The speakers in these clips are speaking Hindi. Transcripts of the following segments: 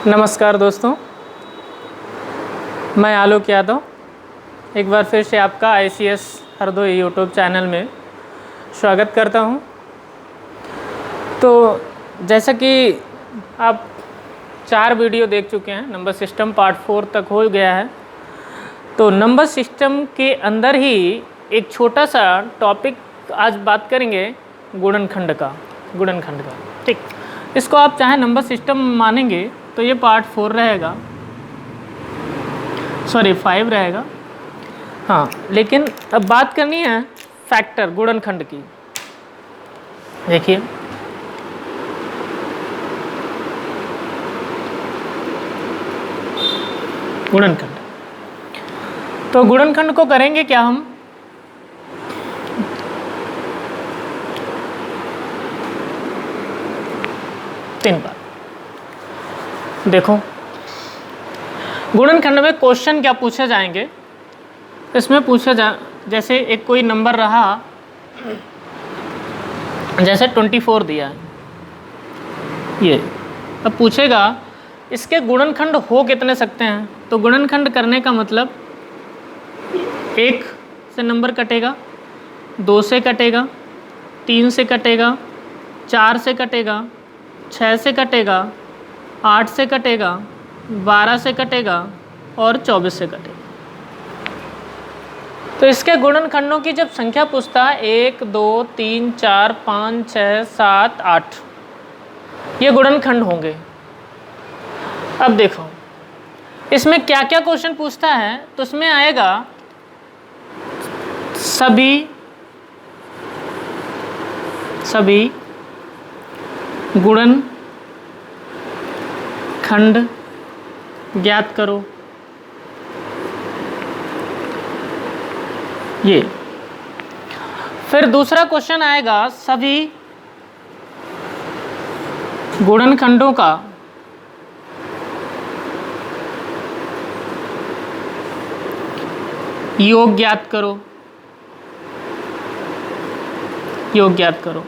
नमस्कार दोस्तों, मैं आलोक यादव एक बार फिर से आपका ICS हरदोई यूट्यूब चैनल में स्वागत करता हूं। तो जैसा कि आप 4 वीडियो देख चुके हैं, नंबर सिस्टम पार्ट 4 तक हो गया है। तो नंबर सिस्टम के अंदर ही एक छोटा सा टॉपिक आज बात करेंगे गुणनखंड का। ठीक, इसको आप चाहे नंबर सिस्टम मानेंगे तो ये पार्ट 4 रहेगा, सॉरी 5 रहेगा। हाँ, लेकिन अब बात करनी है फैक्टर गुणनखंड की। देखिए, गुणनखंड, तो गुणनखंड को करेंगे क्या हम? तीन बार देखो, गुणनखंड में क्वेश्चन क्या पूछे जाएंगे। इसमें जैसे एक कोई नंबर रहा, जैसे 24 दिया है ये, अब पूछेगा इसके गुणनखंड हो कितने सकते हैं। तो गुणनखंड करने का मतलब 1 से नंबर कटेगा, 2 से कटेगा, 3 से कटेगा, 4 से कटेगा, 6 से कटेगा, 8 से कटेगा, 12 से कटेगा और 24 से कटेगा। तो इसके गुणनखंडों की जब संख्या पूछता है 1, 2, 3, 4, 5, 6, 7, 8, ये गुणनखंड होंगे। अब देखो इसमें क्या क्या क्वेश्चन पूछता है। तो इसमें आएगा सभी गुणनखंड ज्ञात करो। ये फिर दूसरा क्वेश्चन आएगा सभी गुणनखंडों का योग ज्ञात करो। योग ज्ञात करो,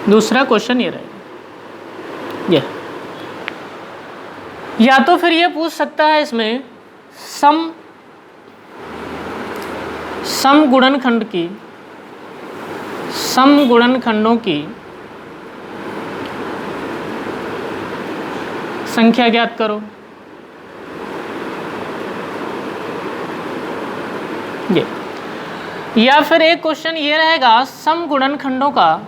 दूसरा क्वेश्चन ये रहेगा। ये या तो फिर ये पूछ सकता है इसमें सम गुणनखंडों की संख्या ज्ञात करो। ये या फिर एक क्वेश्चन ये रहेगा सम गुणनखंडों का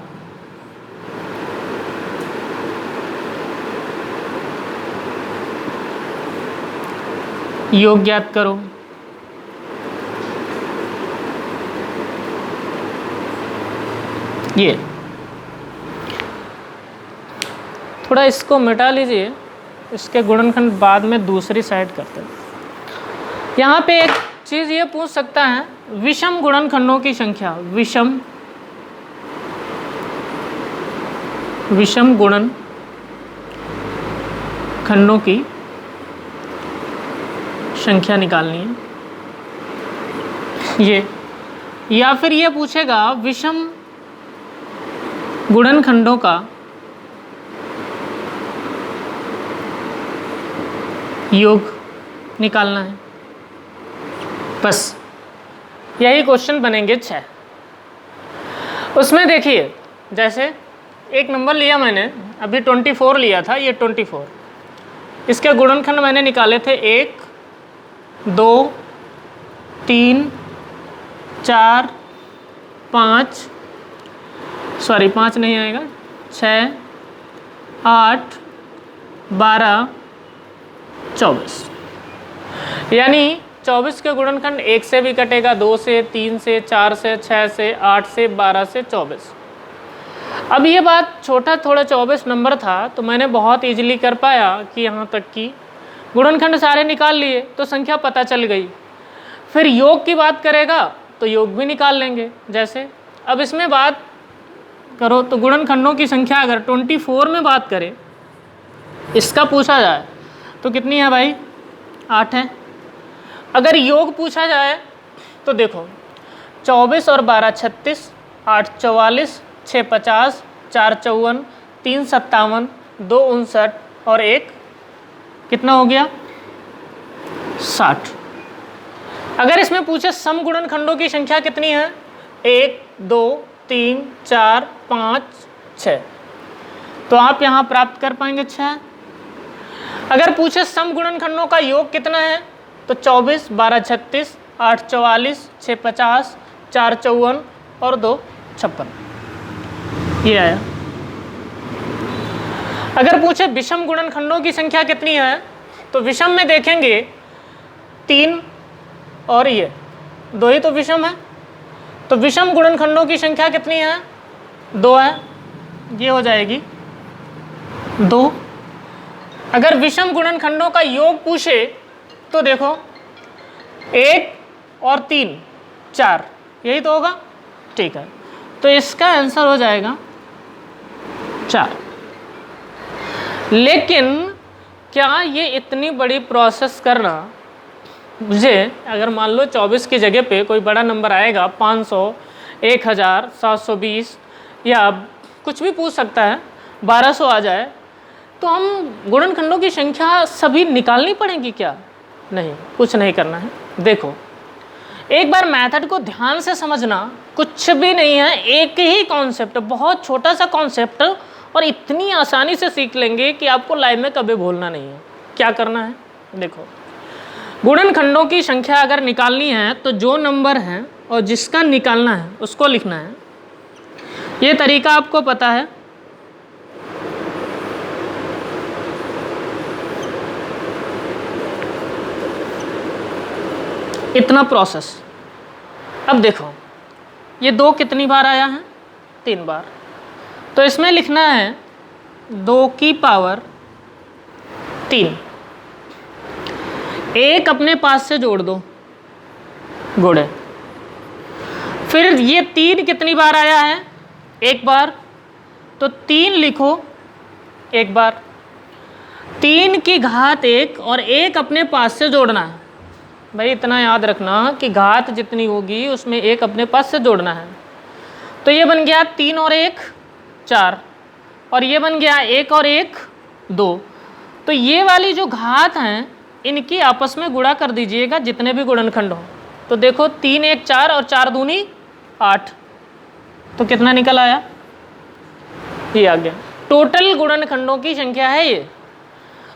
योग ज्ञात करो। ये थोड़ा इसको मिटा लीजिए, इसके गुणनखंड बाद में दूसरी साइड करते हैं। यहाँ पे एक चीज़ ये पूछ सकता है विषम गुणनखंडों की संख्या। विषम गुणनखंडों की संख्या निकालनी है ये। या फिर ये पूछेगा विषम गुणनखंडों का योग निकालना है। बस यही क्वेश्चन बनेंगे 6। उसमें देखिए, जैसे एक नंबर लिया मैंने, अभी 24 लिया था, ये 24, इसके गुणनखंड मैंने निकाले थे 1, 2, 3, 4, 5, सॉरी 5 नहीं आएगा, 6, 8, 12, 24। यानी 24 के गुणनखंड 1 से भी कटेगा, 2 से, 3 से, 4 से, 6 से, 8 से, 12 से, 24। अब ये बात छोटा थोड़ा 24 नंबर था तो मैंने बहुत इजीली कर पाया कि यहाँ तक कि गुणनखंड सारे निकाल लिए तो संख्या पता चल गई। फिर योग की बात करेगा तो योग भी निकाल लेंगे। जैसे अब इसमें बात करो तो गुणनखंडों की संख्या अगर 24 में बात करें, इसका पूछा जाए तो कितनी है भाई? 8 है। अगर योग पूछा जाए तो देखो 24 और 12 36, 8 44, 6 50, 4 54, 3 57, 2 59, और 1 कितना हो गया 60। अगर इसमें पूछे सम गुणनखंडों की संख्या कितनी है 1 2 3 4 5 6, तो आप यहाँ प्राप्त कर पाएंगे 6। अगर पूछे सम गुणनखंडों का योग कितना है तो 24 12 36 8 44 6 50 4 54 और 2 56, ये आया। अगर पूछे विषम गुणनखंडों की संख्या कितनी है तो विषम में देखेंगे 3 और ये 2 ही तो विषम है, तो विषम गुणनखंडों की संख्या कितनी है 2 है, ये हो जाएगी 2। अगर विषम गुणनखंडों का योग पूछे तो देखो 1 और 3 4, यही तो होगा, ठीक है, तो इसका आंसर हो जाएगा 4। लेकिन क्या ये इतनी बड़ी प्रोसेस करना, मुझे अगर मान लो 24 की जगह पे कोई बड़ा नंबर आएगा 500 1000 720 या कुछ भी पूछ सकता है 1200 आ जाए, तो हम गुणनखंडों की संख्या सभी निकालनी पड़ेगी क्या? नहीं, कुछ नहीं करना है। देखो एक बार मेथड को ध्यान से समझना, कुछ भी नहीं है, एक ही कॉन्सेप्ट, बहुत छोटा सा कॉन्सेप्ट, और इतनी आसानी से सीख लेंगे कि आपको लाइफ में कभी भूलना नहीं है। क्या करना है देखो, गुणनखंडों की संख्या अगर निकालनी है तो जो नंबर है और जिसका निकालना है उसको लिखना है। ये तरीका आपको पता है, इतना प्रोसेस। अब देखो ये 2 कितनी बार आया है 3 बार, तो इसमें लिखना है 2 की पावर 3, 1 अपने पास से जोड़ दो गुणे, फिर ये 3 कितनी बार आया है 1 बार, तो 3 लिखो 1 बार, 3 की घात 1 और 1 अपने पास से जोड़ना है। भाई इतना याद रखना कि घात जितनी होगी उसमें 1 अपने पास से जोड़ना है, तो ये बन गया 3 और 1 4, और ये बन गया 1 और 1 2, तो ये वाली जो घात हैं इनकी आपस में गुणा कर दीजिएगा जितने भी गुणनखंड हो। तो देखो 3 1 4 और 4 दूनी 8, तो कितना निकल आया, ये आ गया। टोटल गुणनखंडों की संख्या है ये।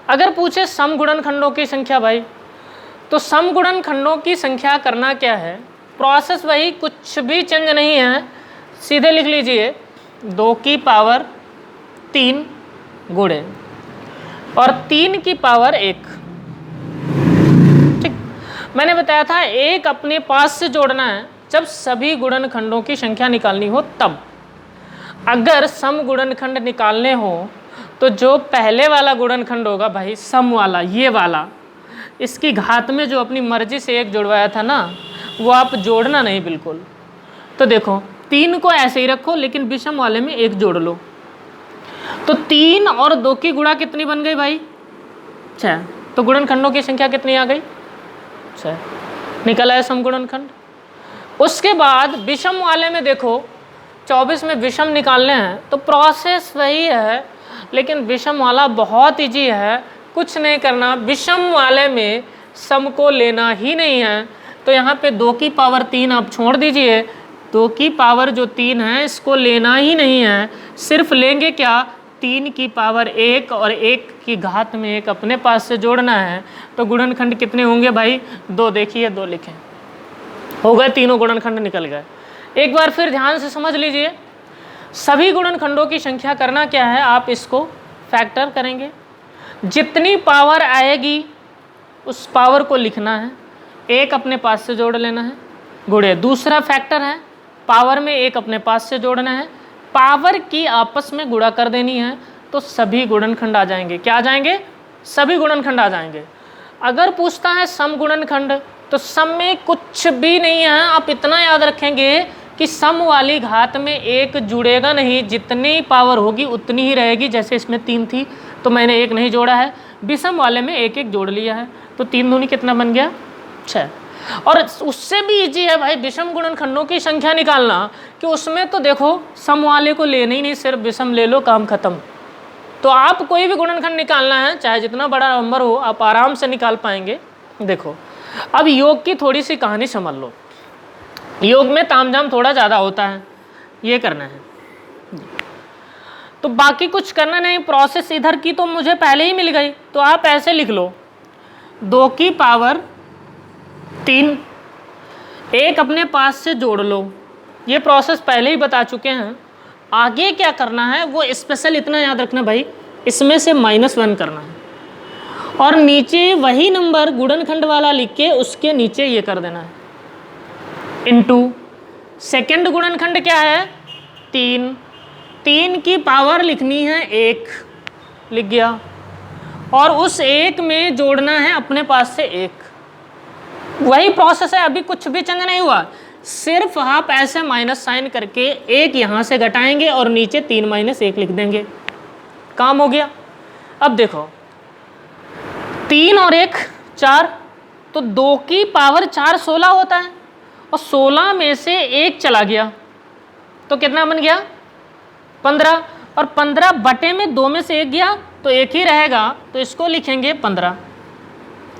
अगर पूछे सम गुणनखंडों की संख्या भाई, तो सम गुणनखंडों की संख्या करना क्या है, प्रोसेस वही, कुछ भी चेंज नहीं है, सीधे लिख लीजिए 2 की पावर 3 गुणे और 3 की पावर 1। ठीक, मैंने बताया था 1 अपने पास से जोड़ना है जब सभी गुणनखंडों की संख्या निकालनी हो तब। अगर सम गुणनखंड निकालने हो तो जो पहले वाला गुणनखंड होगा भाई सम वाला, ये वाला, इसकी घात में जो अपनी मर्जी से 1 जुड़वाया था ना, वो आप जोड़ना नहीं बिल्कुल। तो देखो 3 को ऐसे ही रखो लेकिन विषम वाले में 1 जोड़ लो, तो 3 और 2 की गुणा कितनी बन गई भाई 6, तो गुणनखंडों की संख्या कितनी आ गई 6, निकल आया सम गुणनखंड। उसके बाद विषम वाले में देखो 24 में विषम निकालने हैं तो प्रोसेस वही है, लेकिन विषम वाला बहुत ईजी है, कुछ नहीं करना। विषम वाले में सम को लेना ही नहीं है, तो यहाँ पे 2 की पावर 3 आप छोड़ दीजिए, 2 की पावर जो 3 है इसको लेना ही नहीं है, सिर्फ लेंगे क्या 3 की पावर 1 और 1 की घात में 1 अपने पास से जोड़ना है। तो गुणनखंड कितने होंगे भाई 2, देखिए 2 लिखें, हो गए, तीनों गुणनखंड निकल गए। एक बार फिर ध्यान से समझ लीजिए, सभी गुणनखंडों की संख्या करना क्या है, आप इसको फैक्टर करेंगे, जितनी पावर आएगी उस पावर को लिखना है, 1 अपने पास से जोड़ लेना है, गुणे दूसरा फैक्टर है, पावर में 1 अपने पास से जोड़ना है, पावर की आपस में गुणा कर देनी है, तो सभी गुणनखंड आ जाएंगे। क्या आ जाएंगे, सभी गुणनखंड आ जाएंगे। अगर पूछता है सम गुणनखंड, तो सम में कुछ भी नहीं है, आप इतना याद रखेंगे कि सम वाली घात में 1 जुड़ेगा नहीं, जितनी पावर होगी उतनी ही रहेगी। जैसे इसमें 3 थी तो मैंने 1 नहीं जोड़ा है, विषम वाले में 1 1 जोड़ लिया है, तो 3 दूनी कितना बन गया 6। और उससे भी इजी है भाई विषम गुणनखंडों की संख्या निकालना, कि उसमें तो देखो सम वाले को लेना ही नहीं, सिर्फ विषम ले लो, काम खत्म। तो आप कोई भी गुणनखंड निकालना है, चाहे जितना बड़ा नंबर हो, आप आराम से निकाल पाएंगे। देखो अब योग की थोड़ी सी कहानी समझ लो। योग में तामझाम थोड़ा ज़्यादा होता है, ये करना है। तो बाकी कुछ करना नहीं, प्रोसेस इधर की तो मुझे पहले ही मिल गई, तो आप ऐसे लिख लो 2 की पावर 3, एक अपने पास से जोड़ लो। ये प्रोसेस पहले ही बता चुके हैं। आगे क्या करना है वो स्पेशल इतना याद रखना भाई, इसमें से -1 करना है और नीचे वही नंबर गुणनखंड वाला लिख के उसके नीचे ये कर देना है इनटू सेकेंड गुणनखंड क्या है 3, 3 की पावर लिखनी है 1, लिख गया, और उस 1 में जोड़ना है अपने पास से 1। वही प्रोसेस है, अभी कुछ भी चेंज नहीं हुआ, सिर्फ आप ऐसे माइनस साइन करके 1 यहाँ से घटाएंगे और नीचे 3 - 1 लिख देंगे, काम हो गया। अब देखो 3 और 1 4, तो 2 की पावर 4 16 होता है, और 16 में से 1 चला गया तो कितना बन गया 15, और 15 बटे में 2 में से 1 गया तो 1 ही रहेगा, तो इसको लिखेंगे 15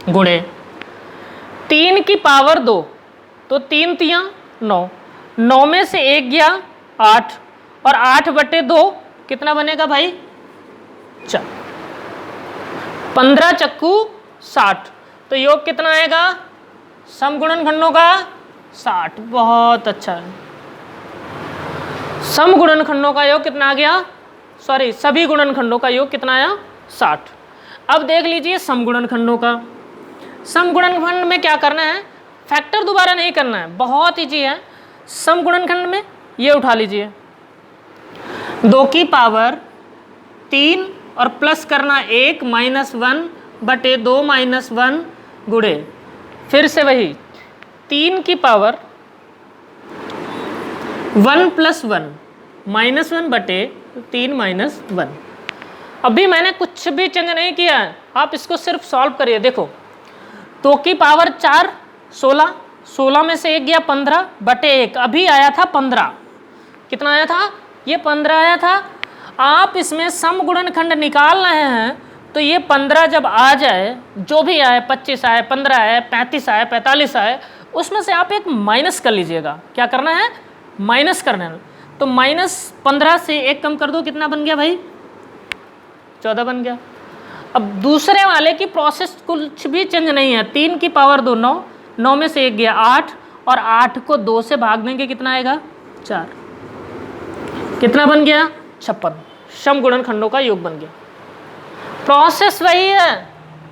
गुणे 3 की पावर 2, तो 3 तियाँ 9, 9 में से 1 गया 8, और 8 बटे 2 कितना बनेगा भाई 4, 15 चक्कू 60, तो योग कितना आएगा समगुणनखंडों का 60। बहुत अच्छा है, समगुणनखंडों का योग कितना आ गया, सॉरी सभी गुणनखंडों का योग कितना आया 60। अब देख लीजिए समगुणनखंडों का। समगुणनखंड में क्या करना है, फैक्टर दोबारा नहीं करना है, बहुत ईजी है। समगुणनखंड में ये उठा लीजिए 2 की पावर 3 और प्लस करना 1 -1 बटे 2 - 1 गुणे, फिर से वही 3 की पावर 1 + 1 -1 बटे 3 - 1। अभी मैंने कुछ भी चेंज नहीं किया है, आप इसको सिर्फ सॉल्व करिए। देखो 2 की पावर 4 16, 16 में से 1 गया 15 बटे 1, अभी आया था 15, कितना आया था ये 15 आया था। आप इसमें समगुणनखंड निकाल रहे हैं तो ये 15 जब आ जाए, जो भी आए 25 आए 15 आए 35 आए 45 आए, उसमें से आप एक माइनस कर लीजिएगा। क्या करना है माइनस करना है, तो -15 से 1 कम कर दो, कितना बन गया भाई 14 बन गया। अब दूसरे वाले की प्रोसेस कुछ भी चेंज नहीं है, 3 की पावर 2 9, 9 में से 1 गया 8, और 8 को 2 से भाग देंगे कितना आएगा 4, कितना बन गया 56। समगुणनखंडों का योग बन गया। प्रोसेस वही है,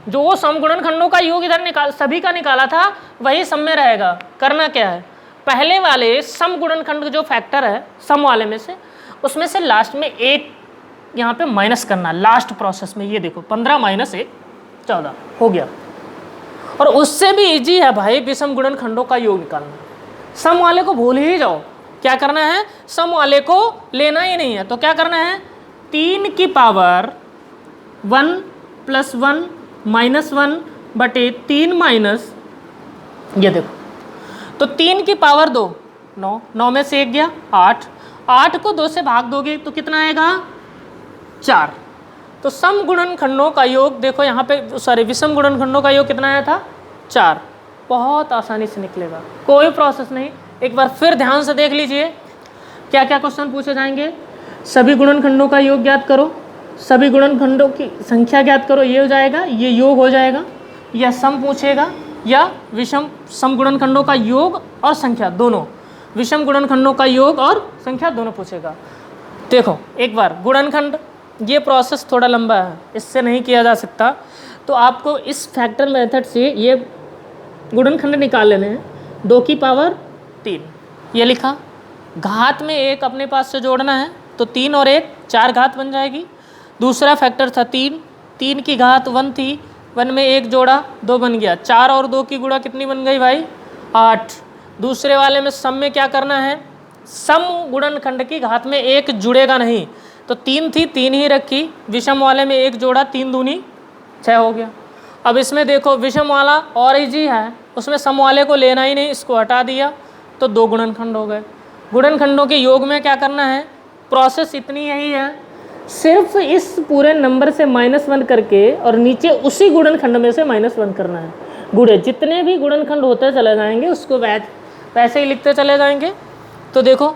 जो समगुणनखंडों का योग इधर सभी का निकाला था वही सम में रहेगा। करना क्या है, पहले वाले समगुणनखंड जो फैक्टर है सम वाले में से, उसमें से लास्ट में 1 यहाँ पे माइनस करना लास्ट प्रोसेस में। ये देखो 15 - 1 14 हो गया। और उससे भी इजी है भाई विषम गुणनखंडों का योग निकालना। सम वाले को भूल ही जाओ, क्या करना है सम वाले को लेना ही नहीं है। तो क्या करना है 3 की पावर 1 + 1 -1 बटे 3 माइनस, ये देखो तो 3 की पावर 2 9, 9 में से 1 गया 8, 8 को 2 से भाग दोगे तो कितना आएगा 4। तो सम गुणनखंडों का योग देखो यहाँ पे, सॉरी विषम गुणनखंडों का योग कितना आया था 4। बहुत आसानी से निकलेगा, कोई प्रोसेस नहीं। एक बार फिर ध्यान से देख लीजिए क्या क्या क्वेश्चन पूछे जाएंगे। सभी गुणनखंडों का योग ज्ञात करो, सभी गुणनखंडों की संख्या ज्ञात करो, ये हो जाएगा, ये योग हो जाएगा, या सम पूछेगा या विषम सम गुणनखंडों का योग और संख्या दोनों, विषम गुणनखंडों का योग और संख्या दोनों पूछेगा। देखो एक बार गुणनखंड, ये प्रोसेस थोड़ा लंबा है, इससे नहीं किया जा सकता, तो आपको इस फैक्टर मेथड से ये गुणनखंड निकाल लेने हैं। 2 की पावर 3 ये लिखा, घात में 1 अपने पास से जोड़ना है, तो 3 और 1 4 घात बन जाएगी। दूसरा फैक्टर था 3, 3 की घात 1 थी, 1 में 1 जोड़ा 2 बन गया, 4 और 2 की गुणा कितनी बन गई भाई 8। दूसरे वाले में सम में क्या करना है, सम गुणनखंड की घात में 1 जुड़ेगा नहीं, तो 3 थी 3 ही रखी, विषम वाले में 1 जोड़ा, 3 दूनी 6 हो गया। अब इसमें देखो विषम वाला और इजी है, उसमें सम वाले को लेना ही नहीं, इसको हटा दिया तो 2 गुणनखंड हो गए। गुणनखंडों के योग में क्या करना है, प्रोसेस इतनी यही है, सिर्फ इस पूरे नंबर से -1 करके और नीचे उसी गुणनखंड में से -1 करना है। गुणे जितने भी गुणनखंड होते चले जाएंगे उसको वैसे ही लिखते चले जाएंगे। तो देखो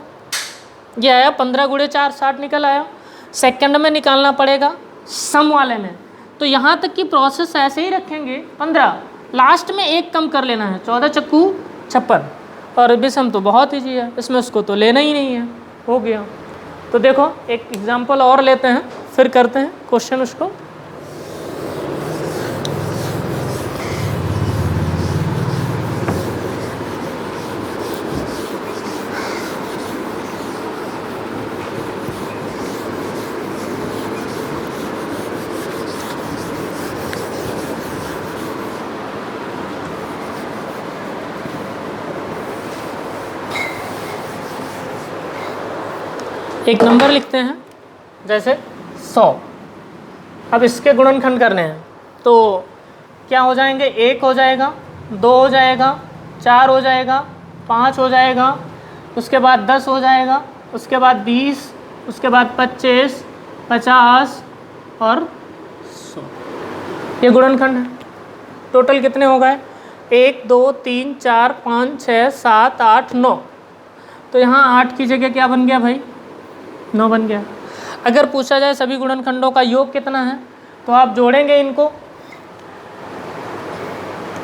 ये आया 15 गुणे 4 60 निकल आया। सेकंड में निकालना पड़ेगा सम वाले में, तो यहाँ तक की प्रोसेस ऐसे ही रखेंगे 15, लास्ट में एक कम कर लेना है, 14 चक्कू 56। और विषम तो बहुत ईजी है, इसमें उसको तो लेना ही नहीं है, हो गया। तो देखो एक एग्जाम्पल और लेते हैं फिर करते हैं क्वेश्चन उसको। एक नंबर लिखते हैं जैसे 100। अब इसके गुणनखंड करने हैं तो क्या हो जाएंगे, 1 हो जाएगा, 2 हो जाएगा, 4 हो जाएगा, 5 हो जाएगा, उसके बाद 10 हो जाएगा, उसके बाद 20, उसके बाद 25, 50 और 100। ये गुणनखंड है। टोटल कितने हो गए, 1 2 3 4 5 6 7 8 9। तो यहाँ 8 की जगह क्या बन गया भाई, 9 बन गया। अगर पूछा जाए सभी गुणनखंडों का योग कितना है तो आप जोड़ेंगे इनको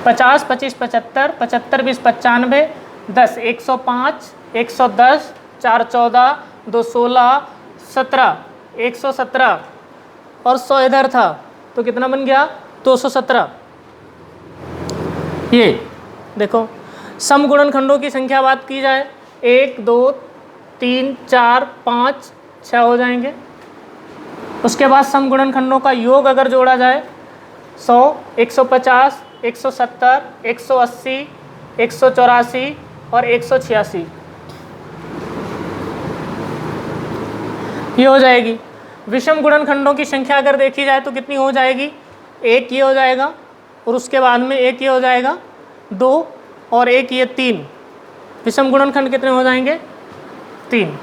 50 25 75 75 20 95 10 105 110 4 14 2 16 17 117 और 100 इधर था तो कितना बन गया 217। ये देखो सम गुणनखंडों की संख्या बात की जाए 1 2 3 4 5 6 हो जाएंगे। उसके बाद सम गुणनखंडों का योग अगर जोड़ा जाए 100 150 170 180 184 और 186 ये हो जाएगी। विषम गुणनखंडों की संख्या अगर देखी जाए तो कितनी हो जाएगी, 1 ये हो जाएगा और उसके बाद में 1 ये हो जाएगा, 2 और 1 ये 3। विषम गुणनखंड कितने हो जाएंगे, 3।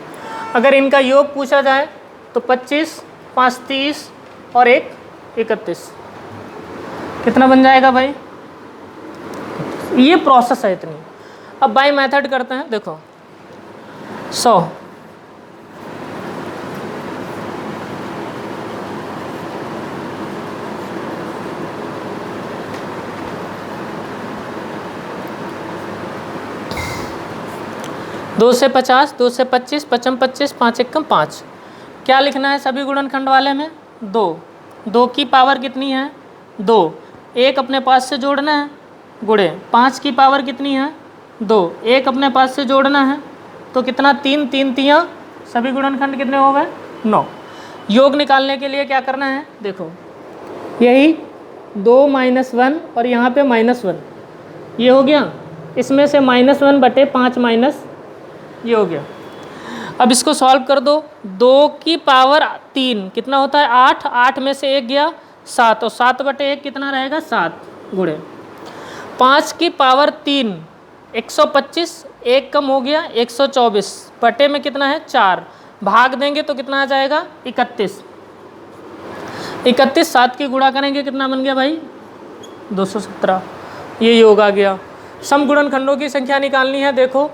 अगर इनका योग पूछा जाए तो 25 5 30 और 1 31 कितना बन जाएगा भाई। ये प्रोसेस है इतनी। अब बाय मेथड करते हैं, देखो 100 2 से 50 2 से 25 55 25 5 एकम 5। क्या लिखना है सभी गुणनखंड वाले में, 2। 2 की पावर कितनी है, 2। 1 अपने पास से जोड़ना है, गुणे 5 की पावर कितनी है, 2। 1 अपने पास से जोड़ना है तो कितना, 3 3 तियाँ, सभी गुणनखंड कितने हो गए, 9। योग निकालने के लिए क्या करना है, देखो यही 2 - 1 और यहाँ पे -1 ये हो गया, इसमें से -1 बटे 5 माइनस ये हो गया। अब इसको सॉल्व कर दो, 2 की पावर 3 कितना होता है, 8। 8 में से 1 गया 7 और 7 बटे 1 कितना रहेगा, 7 गुणे 5 की पावर 3 125, 1 कम हो गया 124 बटे में कितना है 4, भाग देंगे तो कितना आ जाएगा 31। 31 7 की गुणा करेंगे कितना बन गया भाई 217। ये योग आ गया। सम गुणनखंडों की संख्या निकालनी है, देखो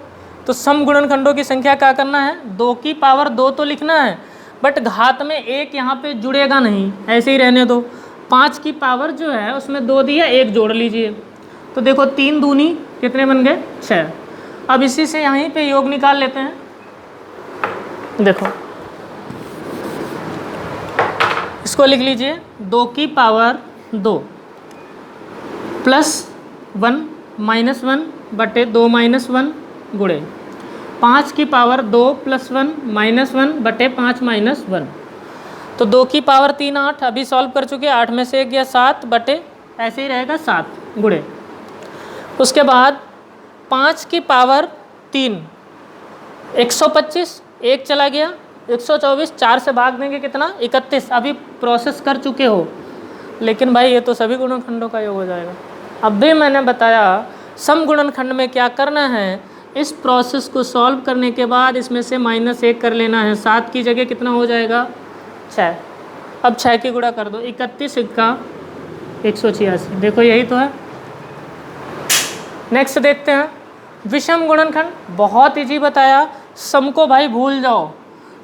तो सम गुणनखंडों की संख्या क्या करना है, 2 की पावर 2 तो लिखना है बट घात में 1 यहाँ पे जुड़ेगा नहीं, ऐसे ही रहने दो। 5 की पावर जो है उसमें 2 दिया, 1 जोड़ लीजिए तो देखो 3 दूनी कितने बन गए 6। अब इसी से यहीं पे योग निकाल लेते हैं, देखो इसको लिख लीजिए 2 की पावर 2 + 1 -1 बटे 2 - 1 गुणे 5 की पावर 2 + 1 -1 बटे 5 - 1। तो 2 की पावर 3 8, अभी सॉल्व कर चुके, 8 में से 1 गया 7 बटे ऐसे ही रहेगा 7 गुणे। उसके बाद 5 की पावर 3 125, 1 चला गया 124, 4 से भाग देंगे कितना 31। अभी प्रोसेस कर चुके हो, लेकिन भाई ये तो सभी गुणनखंडों का योग हो जाएगा। अब भी मैंने बताया सम गुणनखंड में क्या करना है, इस प्रोसेस को सॉल्व करने के बाद इसमें से -1 कर लेना है। 7 की जगह कितना हो जाएगा 6। अब 6 की गुणा कर दो, 31 इक्का 186, देखो यही तो है। नेक्स्ट देखते हैं विषम गुणनखंड, बहुत इजी बताया। सम को भाई भूल जाओ,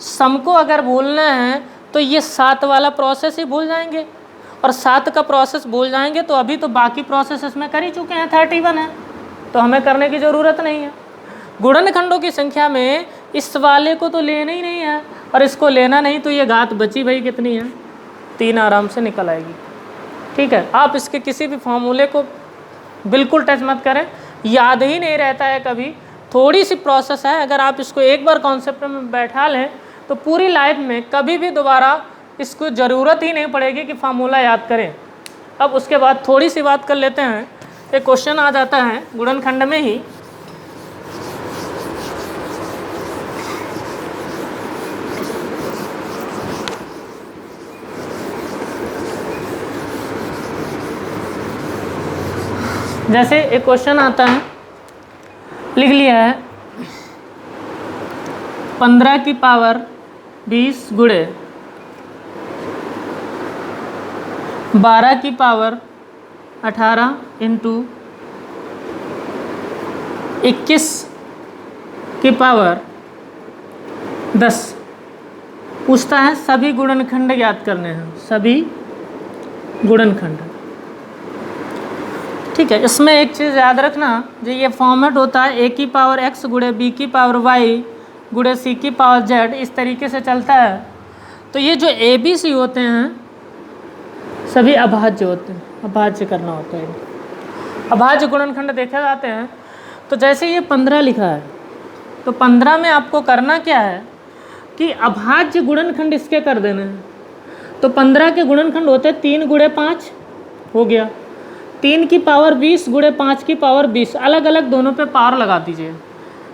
सम को अगर भूलना है तो ये 7 वाला प्रोसेस ही भूल जाएंगे, और 7 का प्रोसेस भूल जाएंगे तो अभी तो बाकी प्रोसेस इसमें कर ही चुके हैं, 31 है, तो हमें करने की ज़रूरत नहीं है। गुणनखंडों की संख्या में इस वाले को तो लेना ही नहीं है, और इसको लेना नहीं, तो ये घात बची भाई कितनी है, 3 आराम से निकल आएगी। ठीक है, आप इसके किसी भी फॉर्मूले को बिल्कुल टच मत करें, याद ही नहीं रहता है कभी। थोड़ी सी प्रोसेस है, अगर आप इसको एक बार कॉन्सेप्ट में बैठा लें तो पूरी लाइफ में कभी भी दोबारा इसको ज़रूरत ही नहीं पड़ेगी कि फार्मूला याद करें। अब उसके बाद थोड़ी सी बात कर लेते हैं, एक क्वेश्चन आ जाता है गुणनखंड में ही, जैसे एक क्वेश्चन आता है, लिख लिया है 15 की पावर 20 गुणे 12 की पावर 18 इंटू 21 की पावर 10। पूछता है सभी गुणनखंड याद करने हैं, सभी गुणनखंड। ठीक है, इसमें एक चीज़ याद रखना, जो ये फॉर्मेट होता है ए की पावर x गुणे बी की पावर y गुणे सी की पावर z, इस तरीके से चलता है। तो ये जो ए बी सी होते हैं सभी अभाज्य होते हैं, अभाज्य करना होता है। अभाज्य गुणनखंड देखे जाते हैं। तो जैसे ये 15 लिखा है, तो 15 में आपको करना क्या है कि अभाज्य गुणनखंड इसके कर देने हैं। तो 15 के गुणनखंड होते हैं 3 गुणे 5 हो गया, 3 की पावर 20 गुणे 5 की पावर 20, अलग अलग दोनों पे पावर लगा दीजिए।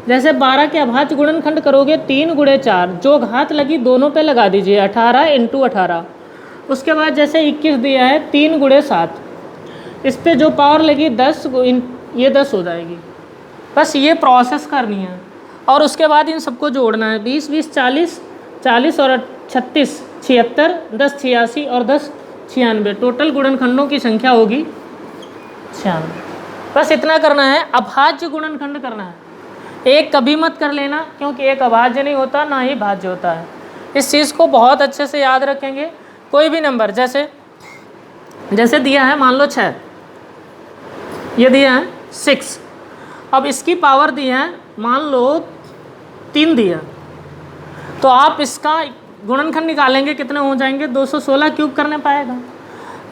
जैसे 12 के अभाज्य गुणनखंड करोगे 3 गुणे 4, जो घात लगी दोनों पे लगा दीजिए, 18 इंटू 18। उसके बाद जैसे 21 दिया है 3 गुणे 7, इस पर जो पावर लगी 10, ये 10 हो जाएगी। बस ये प्रोसेस करनी है, और उसके बाद इन सबको जोड़ना है। 20 20 40, 40 और 36 76, 10 86 और 10 96, टोटल गुणनखंडों की संख्या होगी 96। बस इतना करना है, अभाज्य गुणनखंड करना है। एक कभी मत कर लेना, क्योंकि एक अभाज्य नहीं होता ना ही भाज्य होता है। इस चीज़ को बहुत अच्छे से याद रखेंगे। कोई भी नंबर जैसे दिया है, मान लो 6, ये दिया है 6, अब इसकी पावर दी है मान लो 3 दिया, तो आप इसका गुणनखंड निकालेंगे, कितने हो जाएंगे, 216 क्यूब करने पाएगा।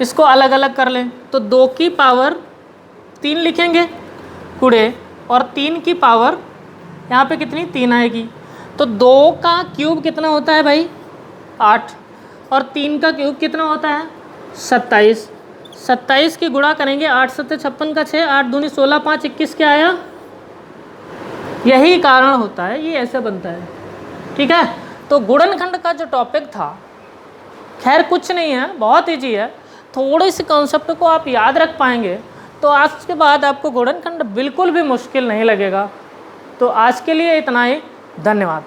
इसको अलग अलग कर लें तो 2 की पावर 3 लिखेंगे गुणे, और 3 की पावर यहाँ पे कितनी 3 आएगी। तो 2 का क्यूब कितना होता है भाई 8, और 3 का क्यूब कितना होता है 27। 27 की गुणा करेंगे, 8 7 56 का 6, 8 दूनी 16, 5 21 क्या आया। यही कारण होता है, ये ऐसे बनता है। ठीक है, तो गुणनखंड का जो टॉपिक था, खैर कुछ नहीं है, बहुत ईजी है। थोड़े से कॉन्सेप्ट को आप याद रख पाएंगे तो आज के बाद आपको गुणनखंड बिल्कुल भी मुश्किल नहीं लगेगा। तो आज के लिए इतना ही, धन्यवाद।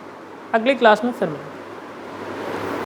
अगली क्लास में फिर मिलेंगे।